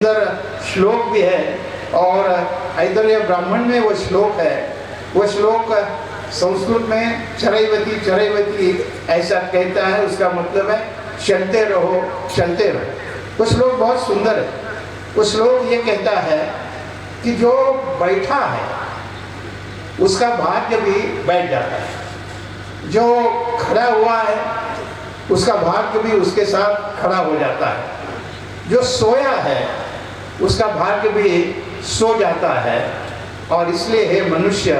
अंदर श्लोक भी है और ऐतरेय ब्राह्मण में वो श्लोक है। वो श्लोक संस्कृत में चरैवती चरैवती ऐसा कहता है। उसका मतलब है चलते रहो चलते रहो। वो श्लोक बहुत सुंदर है। वो श्लोक ये कहता है कि जो बैठा है उसका भाग्य भी बैठ जाता है, जो खड़ा हुआ है उसका भाग्य भी उसके साथ खड़ा हो जाता है, जो सोया है उसका भाग्य भी सो जाता है। और इसलिए हे मनुष्य,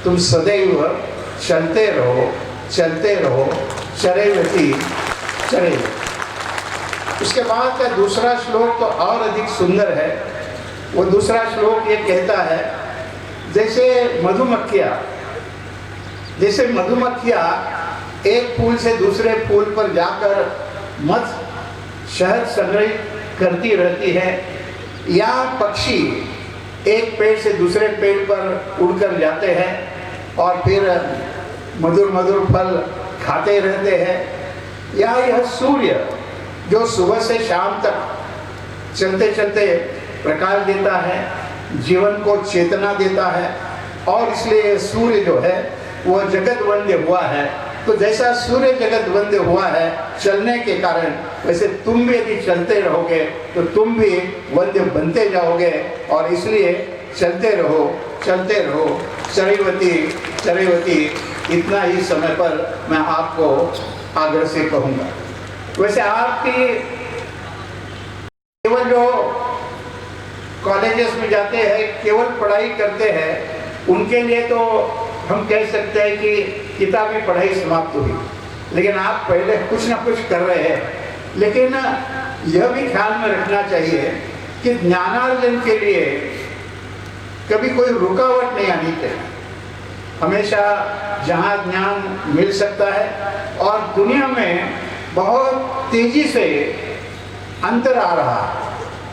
तुम सदैव चलते रहो चरैवती चरैवती। उसके बाद का दूसरा श्लोक तो और अधिक सुंदर है। वो दूसरा श्लोक ये कहता है जैसे मधुमक्खियाँ एक फूल से दूसरे फूल पर जाकर मध शहद संग्रहित करती रहती है, या पक्षी एक पेड़ से दूसरे पेड़ पर उड़कर जाते हैं और फिर मधुर मधुर फल खाते रहते हैं, या यह सूर्य जो सुबह से शाम तक चलते चलते प्रकाश देता है, जीवन को चेतना देता है। और इसलिए सूर्य जो है वह जगत वंद्य हुआ है। तो जैसा सूर्य जगत वंद्य हुआ है चलने के कारण, वैसे तुम भी यदि चलते रहोगे तो तुम भी वंद्य बनते जाओगे। और इसलिए चलते रहो चरैवती चरैवती। इतना ही समय पर मैं आपको आग्रह से कहूँगा। वैसे आपकी केवल जो कॉलेजेस में जाते हैं, केवल पढ़ाई करते हैं, उनके लिए तो हम कह सकते हैं कि किताबी पढ़ाई समाप्त हुई, लेकिन आप पहले कुछ ना कुछ कर रहे हैं। लेकिन यह भी ख्याल में रखना चाहिए कि ज्ञानार्जन के लिए कभी कोई रुकावट नहीं आनी चाहिए। हमेशा जहाँ ज्ञान मिल सकता है, और दुनिया में बहुत तेजी से अंतर आ रहा है,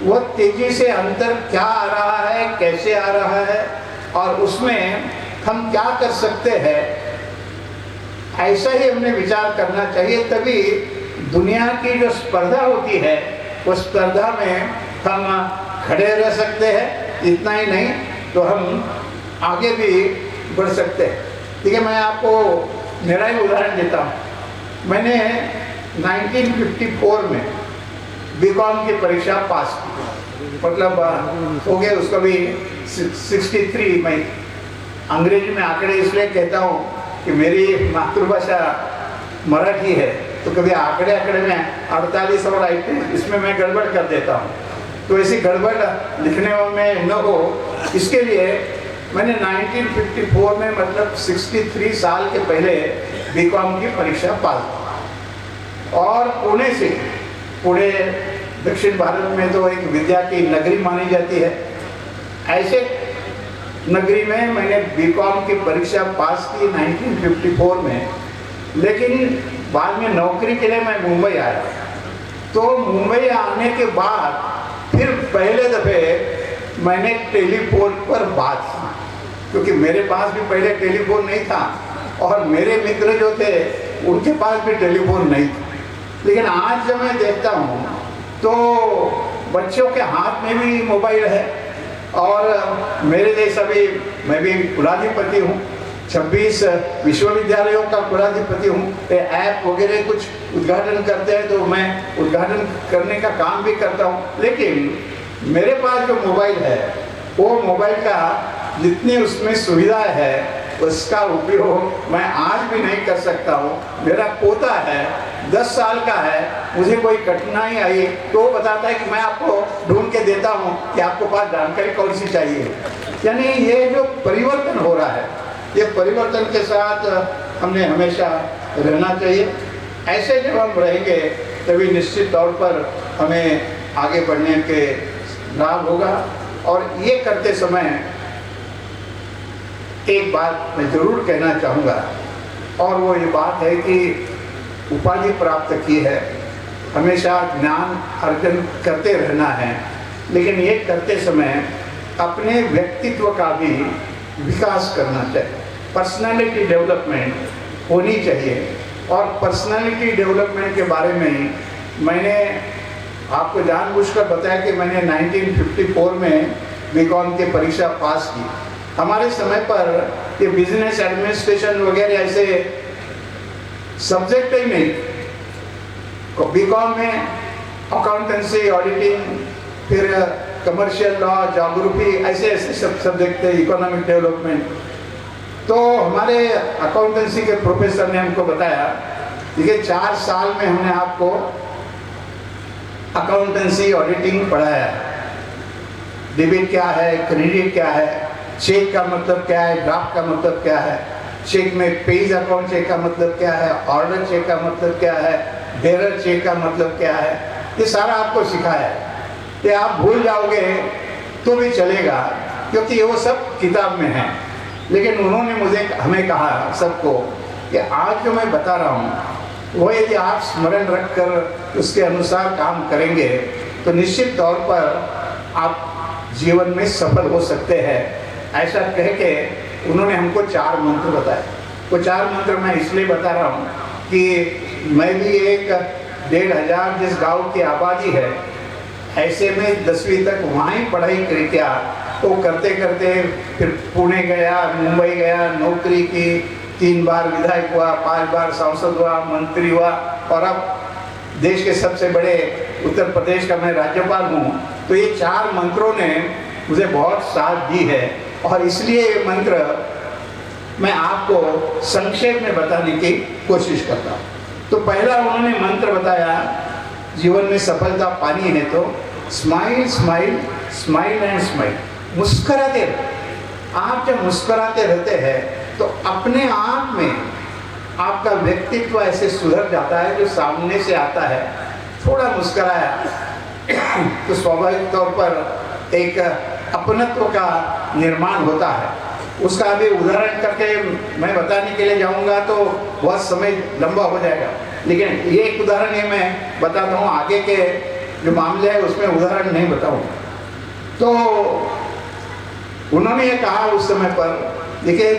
वह तेजी से अंतर क्या आ रहा है, कैसे आ रहा है, और उसमें हम क्या कर सकते हैं, ऐसा ही हमने विचार करना चाहिए। तभी दुनिया की जो स्पर्धा होती है उस स्पर्धा में हम खड़े रह सकते हैं। इतना ही नहीं तो हम आगे भी बढ़ सकते हैं। ठीक है, मैं आपको मेरा ही उदाहरण देता हूँ। मैंने 1954 में बीकॉम की परीक्षा पास की, मतलब हो गए उसका भी 63। मैं अंग्रेजी में आंकड़े इसलिए कहता हूँ कि मेरी मातृभाषा मराठी है, तो कभी आंकड़े में 48 और 38 इसमें मैं गड़बड़ कर देता हूँ। तो ऐसी गड़बड़ लिखने में न हो, इसके लिए मैंने 1954 में, मतलब 63 साल के पहले बीकॉम की परीक्षा पास की। और पुणे दक्षिण भारत में तो एक विद्या की नगरी मानी जाती है। ऐसे नगरी में मैंने बीकॉम की परीक्षा पास की 1954 में। लेकिन बाद में नौकरी के लिए मैं मुंबई आया। तो मुंबई आने के बाद फिर पहले दफ़े मैंने टेलीफोन पर बात की, क्योंकि मेरे पास भी पहले टेलीफोन नहीं था और मेरे मित्र जो थे उनके पास भी टेलीफोन नहीं था। लेकिन आज जब मैं देखता हूँ तो बच्चों के हाथ में भी मोबाइल है, और मेरे जैसा भी, मैं भी कुलाधिपति हूँ, 26 विश्वविद्यालयों का कुलाधिपति हूँ। ऐप वगैरह कुछ उद्घाटन करते हैं तो मैं उद्घाटन करने का काम भी करता हूँ। लेकिन मेरे पास जो मोबाइल है, वो मोबाइल का जितनी उसमें सुविधा है उसका उपयोग मैं आज भी नहीं कर सकता हूँ। मेरा पोता है, 10 साल का है, मुझे कोई कठिनाई आई तो वो बताता है कि मैं आपको ढूंढ के देता हूँ कि आपको पास जानकारी कौन सी चाहिए। यानी ये जो परिवर्तन हो रहा है, ये परिवर्तन के साथ हमने हमेशा रहना चाहिए। ऐसे जब हम रहेंगे तभी निश्चित तौर पर हमें आगे बढ़ने के लाभ होगा। और ये करते समय एक बात मैं ज़रूर कहना चाहूँगा, और वो ये बात है कि उपाधि प्राप्त की है, हमेशा ज्ञान अर्जन करते रहना है, लेकिन ये करते समय अपने व्यक्तित्व का भी विकास करना चाहिए। पर्सनालिटी डेवलपमेंट होनी चाहिए। और पर्सनालिटी डेवलपमेंट के बारे में मैंने आपको जानबूझकर बताया कि मैंने 1954 में बीकॉम की परीक्षा पास की। हमारे समय पर ये बिजनेस एडमिनिस्ट्रेशन वगैरह ऐसे सब्जेक्ट ही नहीं। बीकॉम में अकाउंटेंसी, ऑडिटिंग, फिर कमर्शियल लॉ, ज्योग्राफी, ऐसे ऐसे सब सब्जेक्ट थे, इकोनॉमिक डेवलपमेंट। तो हमारे अकाउंटेंसी के प्रोफेसर ने हमको बताया, देखिए 4 साल में हमने आपको अकाउंटेंसी ऑडिटिंग पढ़ाया, डेबिट क्या है, क्रेडिट क्या है, चेक का मतलब क्या है, ड्राफ्ट का मतलब क्या है, चेक में पेज अकाउंट चेक का मतलब क्या है, ऑर्डर चेक का मतलब क्या है, बेरर चेक का मतलब क्या है, ये सारा आपको सिखाया है। ये आप भूल जाओगे तो भी चलेगा, क्योंकि ये वो सब किताब में है। लेकिन उन्होंने हमें कहा सबको कि आज जो मैं बता रहा हूँ वो यदि आप स्मरण रखकर उसके अनुसार काम करेंगे तो निश्चित तौर पर आप जीवन में सफल हो सकते हैं। ऐसा कह के उन्होंने हमको 4 मंत्र बताए। वो 4 मंत्र मैं इसलिए बता रहा हूँ कि मैं भी एक 1500 जिस गांव की आबादी है, ऐसे में 10वीं तक वहाँ ही पढ़ाई किया। तो करते करते फिर पुणे गया, मुंबई गया, नौकरी की, 3 बार विधायक हुआ, 5 बार सांसद हुआ, मंत्री हुआ, और अब देश के सबसे बड़े उत्तर प्रदेश का मैं राज्यपाल हूँ। तो ये 4 मंत्रों ने मुझे बहुत साथ दी है, और इसलिए ये मंत्र मैं आपको संक्षेप में बताने की कोशिश करता हूँ। तो पहला उन्होंने मंत्र बताया, जीवन में सफलता पानी है तो smile smile smile and smile, मुस्कुराते रहो। आप जब मुस्कुराते रहते हैं तो अपने आप में आपका व्यक्तित्व ऐसे सुधर जाता है। जो सामने से आता है थोड़ा मुस्कुराया तो स्वाभाविक तौर पर एक अपनत्व का निर्माण होता है। उसका अभी उदाहरण करके मैं बताने के लिए जाऊंगा तो बहुत समय लंबा हो जाएगा, लेकिन ये एक उदाहरण ये मैं बताता हूँ। आगे के जो मामले है उसमें उदाहरण नहीं बताऊंगा। तो उन्होंने ये कहा उस समय पर, देखिए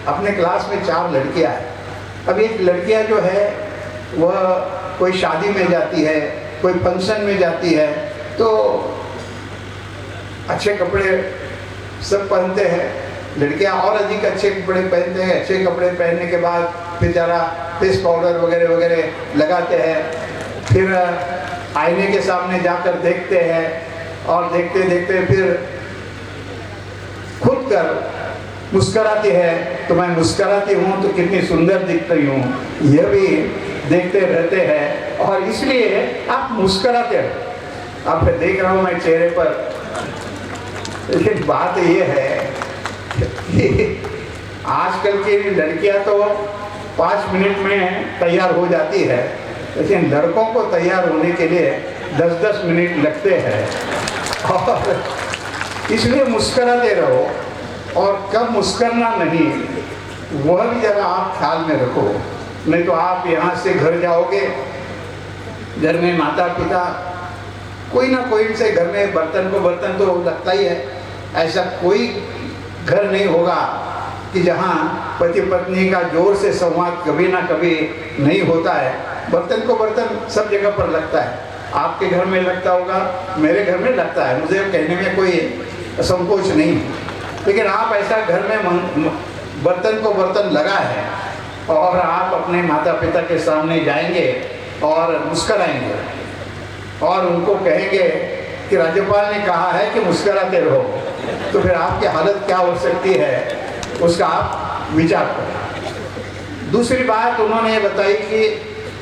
अपने क्लास में 4 लड़कियां हैं। अब एक लड़कियां जो है वह कोई शादी में जाती है, कोई फंक्शन में जाती है, तो अच्छे कपड़े सब पहनते हैं। लड़कियां और अधिक अच्छे कपड़े पहनते हैं। अच्छे कपड़े पहनने के बाद फिर जरा फेस पाउडर वगैरह वगैरह लगाते हैं, फिर आईने के सामने जाकर देखते हैं, और देखते देखते फिर खुद कर मुस्कुराती है, तो मैं मुस्कुराती हूँ तो कितनी सुंदर दिख रही हूँ, यह भी देखते रहते हैं, और इसलिए आप मुस्कुराते रहो। आप देख रहा हूँ मैं चेहरे पर। लेकिन बात ये है कि आजकल की लड़कियां तो 5 मिनट में तैयार हो जाती है, लेकिन लड़कों को तैयार होने के लिए 10-10 मिनट लगते हैं। और इसलिए मुस्कुराते रहो, और कब मुस्कुराना नहीं वह भी जरा आप ख्याल में रखो। नहीं तो आप यहाँ से घर जाओगे, घर में माता पिता कोई ना कोई से, घर में बर्तन को बर्तन तो लगता ही है। ऐसा कोई घर नहीं होगा कि जहाँ पति पत्नी का जोर से संवाद कभी ना कभी नहीं होता है। बर्तन को बर्तन सब जगह पर लगता है। आपके घर में लगता होगा, मेरे घर में लगता है, मुझे कहने में कोई संकोच नहीं। लेकिन आप ऐसा घर में बर्तन को बर्तन लगा है, और आप अपने माता पिता के सामने जाएंगे और मुस्कुराएंगे और उनको कहेंगे कि राज्यपाल ने कहा है कि मुस्कुराते रहो, तो फिर आपकी हालत क्या हो सकती है उसका आप विचार करें। दूसरी बात उन्होंने ये बताई कि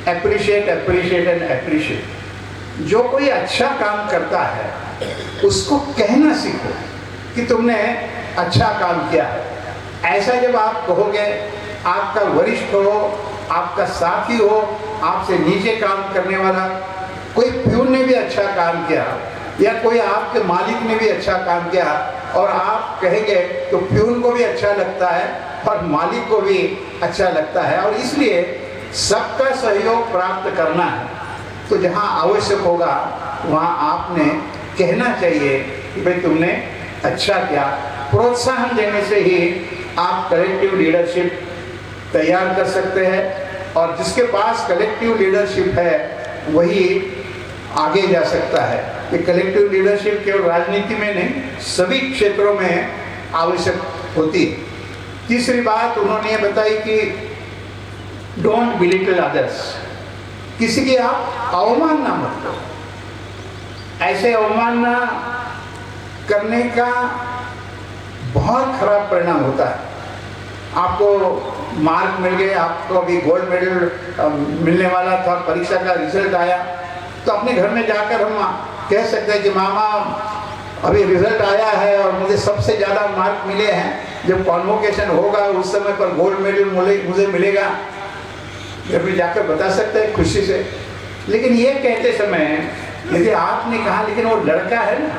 एप्रिशिएट एप्रिशिएट एंड एप्रिशिएट। जो कोई अच्छा काम करता है उसको कहना सीखो कि तुमने अच्छा काम किया है। ऐसा जब आप कहोगे, आपका वरिष्ठ हो, आपका साथी हो, आपसे नीचे काम करने वाला कोई प्यून ने भी अच्छा काम किया, या कोई आपके मालिक ने भी अच्छा काम किया, और आप कहेंगे तो प्यून को भी अच्छा लगता है और मालिक को भी अच्छा लगता है। और इसलिए सबका सहयोग प्राप्त करना है, तो जहाँ आवश्यक होगा वहाँ आपने कहना चाहिए कि भाई तुमने अच्छा किया। प्रोत्साहन देने से ही आप कलेक्टिव लीडरशिप तैयार कर सकते हैं, और जिसके पास कलेक्टिव लीडरशिप है वही आगे जा सकता है। ये कलेक्टिव लीडरशिप केवल राजनीति में नहीं, सभी क्षेत्रों में आवश्यक होती है। तीसरी बात उन्होंने ये बताई कि डोंट बिलिटल अदर्स, किसी की आप अवमानना मत करो। ऐसे अवमानना करने का बहुत खराब परिणाम होता है। आपको मार्क मिल गए, आपको अभी गोल्ड मेडल मिलने वाला था, परीक्षा का रिजल्ट आया, तो अपने घर में जाकर हम कह सकते हैं कि मामा अभी रिजल्ट आया है और मुझे सबसे ज़्यादा मार्क मिले हैं, जब कॉन्वोकेशन होगा उस समय पर गोल्ड मेडल मुझे मिलेगा, घर में जाकर बता सकते हैं खुशी से। लेकिन ये कहते समय यदि आपने कहा लेकिन वो लड़का है ना,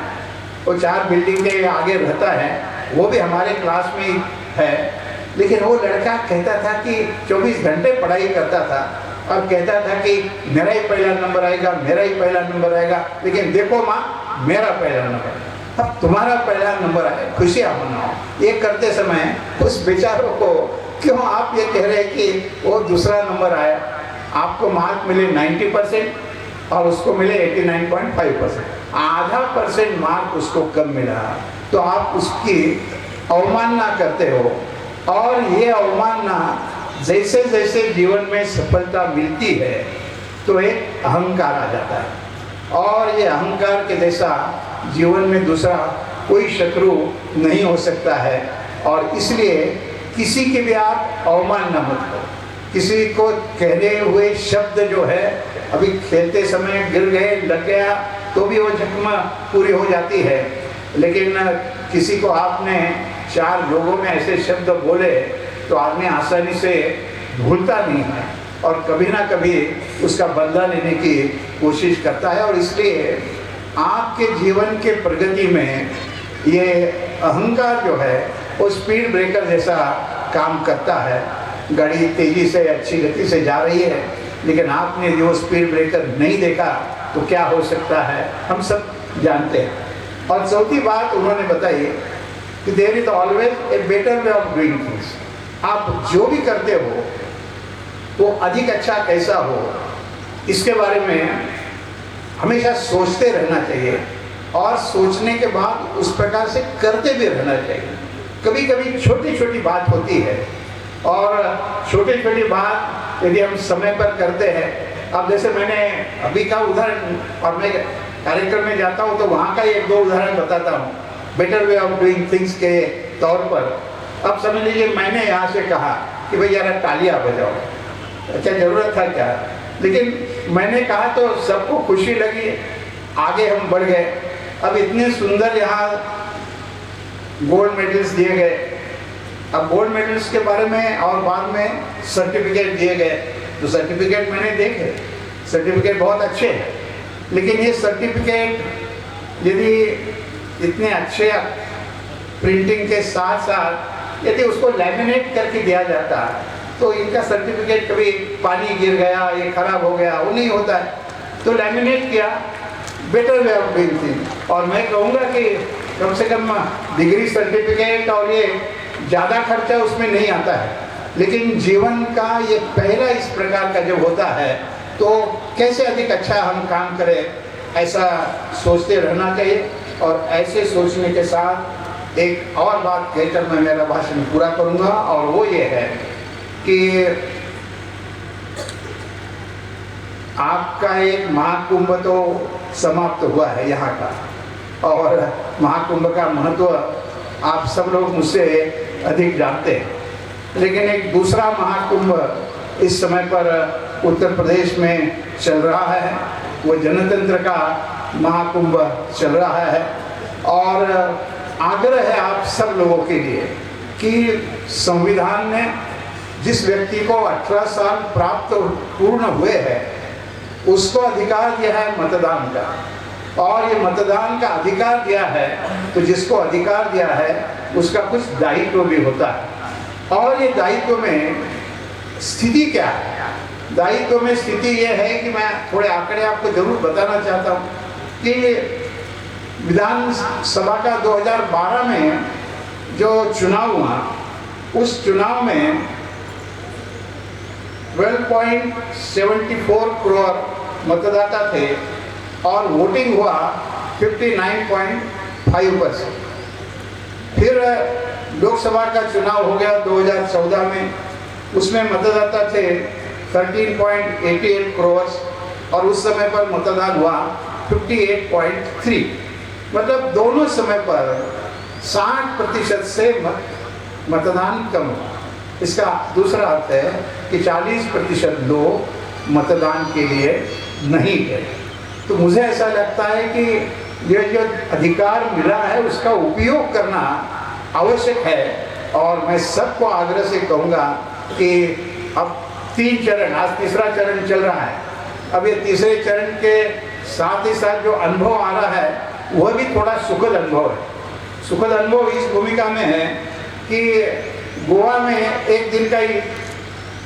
वो 4 बिल्डिंग के आगे रहता है, वो भी हमारे क्लास में ही है, लेकिन वो लड़का कहता था कि 24 घंटे पढ़ाई करता था और कहता था कि मेरा ही पहला नंबर आएगा, मेरा ही पहला नंबर आएगा, लेकिन देखो माँ मेरा पहला नंबर, अब तुम्हारा पहला नंबर आए, खुशियाँ मनाओ। ये करते समय उस बेचारों को क्यों आप ये कह रहे हैं कि वो दूसरा नंबर आया, आपको मार्क मिले 90% और उसको मिले 89.5%, आधा % मार्क उसको कम मिला, तो आप उसकी अवमानना करते हो। और ये अवमानना जैसे जैसे जीवन में सफलता मिलती है तो एक अहंकार आ जाता है, और ये अहंकार के जैसा जीवन में दूसरा कोई शत्रु नहीं हो सकता है। और इसलिए किसी की भी आप अवमानना मत करो। किसी को कहने हुए शब्द जो है, अभी खेलते समय गिर गए, लग गया तो भी वो जख्म पूरी हो जाती है, लेकिन किसी को आपने 4 लोगों में ऐसे शब्द बोले तो आदमी आसानी से भूलता नहीं है और कभी ना कभी उसका बदला लेने की कोशिश करता है। और इसलिए आपके जीवन के प्रगति में ये अहंकार जो है वो स्पीड ब्रेकर जैसा काम करता है। गाड़ी तेजी से अच्छी गति से जा रही है, लेकिन आपने जो स्पीड ब्रेकर नहीं देखा तो क्या हो सकता है, हम सब जानते हैं। और चौथी बात उन्होंने बताई कि there is always a better way of doing things. आप जो भी करते हो वो अधिक अच्छा कैसा हो, इसके बारे में हमेशा सोचते रहना चाहिए और सोचने के बाद उस प्रकार से करते भी रहना चाहिए। कभी कभी छोटी छोटी बात होती है और छोटी छोटी बात यदि हम समय पर करते हैं, अब जैसे मैंने अभी का उदाहरण, और मैं कार्यक्रम में जाता हूँ तो वहाँ का 1-2 उदाहरण बताता हूँ better way of doing things के तौर पर। अब समझ लीजिए मैंने यहाँ से कहा कि भाई यार तालियां बजाओ, अच्छा ज़रूरत था क्या, लेकिन मैंने कहा तो सबको खुशी लगी, आगे हम बढ़ गए। अब इतने सुंदर यहाँ गोल्ड मेडल्स दिए गए, अब गोल्ड मेडल्स के बारे में और बाद में सर्टिफिकेट दिए गए, तो सर्टिफिकेट मैंने देखे, सर्टिफिकेट बहुत अच्छे हैं, लेकिन ये सर्टिफिकेट यदि इतने अच्छे प्रिंटिंग के साथ साथ यदि उसको लैमिनेट करके दिया जाता तो इनका सर्टिफिकेट कभी पानी गिर गया, ये खराब हो गया, वो नहीं होता है। तो लैमिनेट किया, better way of doing thing. और मैं कहूँगा कि कम से कम डिग्री सर्टिफिकेट और ये ज़्यादा खर्चा उसमें नहीं आता है, लेकिन जीवन का ये पहला इस प्रकार का जब होता है तो कैसे अधिक अच्छा हम काम करें, ऐसा सोचते रहना चाहिए। और ऐसे सोचने के साथ एक और बात कहकर मैं मेरा भाषण पूरा करूँगा, और वो ये है कि आपका एक महाकुंभ तो समाप्त हुआ है यहाँ का, और महाकुंभ का महत्व आप सब लोग मुझसे अधिक जानते हैं, लेकिन एक दूसरा महाकुंभ इस समय पर उत्तर प्रदेश में चल रहा है, वो जनतंत्र का महाकुंभ चल रहा है। और आग्रह है आप सब लोगों के लिए कि संविधान ने जिस व्यक्ति को 18 साल प्राप्त पूर्ण हुए हैं उसको अधिकार दिया है मतदान का, और ये मतदान का अधिकार दिया है तो जिसको अधिकार दिया है उसका कुछ दायित्व भी होता है। और ये दायित्व में स्थिति क्या है, दायित्व में स्थिति ये है कि मैं थोड़े आंकड़े आपको जरूर बताना चाहता हूँ कि विधानसभा का 2012 में जो चुनाव हुआ, उस चुनाव में 12.74 करोड़ मतदाता थे, और वोटिंग हुआ 59.5%। फिर लोकसभा का चुनाव हो गया 2014 में, उसमें मतदाता थे 13.88 करोड़ और उस समय पर मतदान हुआ 58.3, मतलब दोनों समय पर 60% से मतदान कम हुआ। इसका दूसरा अर्थ है कि 40% लोग मतदान के लिए नहीं गए। तो मुझे ऐसा लगता है कि ये जो अधिकार मिला है उसका उपयोग करना आवश्यक है। और मैं सबको आग्रह से कहूँगा कि अब 3 चरण, आज तीसरा चरण चल रहा है, अब ये तीसरे चरण के साथ ही साथ जो अनुभव आ रहा है वह भी थोड़ा सुखद अनुभव है। सुखद अनुभव इस भूमिका में है कि गोवा में एक दिन का ही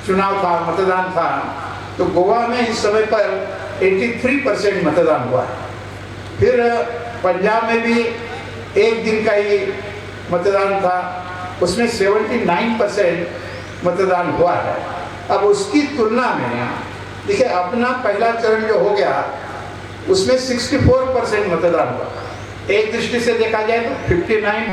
चुनाव था, मतदान था, तो गोवा में इस समय पर 83% मतदान हुआ है। फिर पंजाब में भी एक दिन का ही मतदान था, उसमें 79% मतदान हुआ है। अब उसकी तुलना में देखिए, अपना पहला चरण जो हो गया उसमें 64% मतदान हुआ। एक दृष्टि से देखा जाए तो 59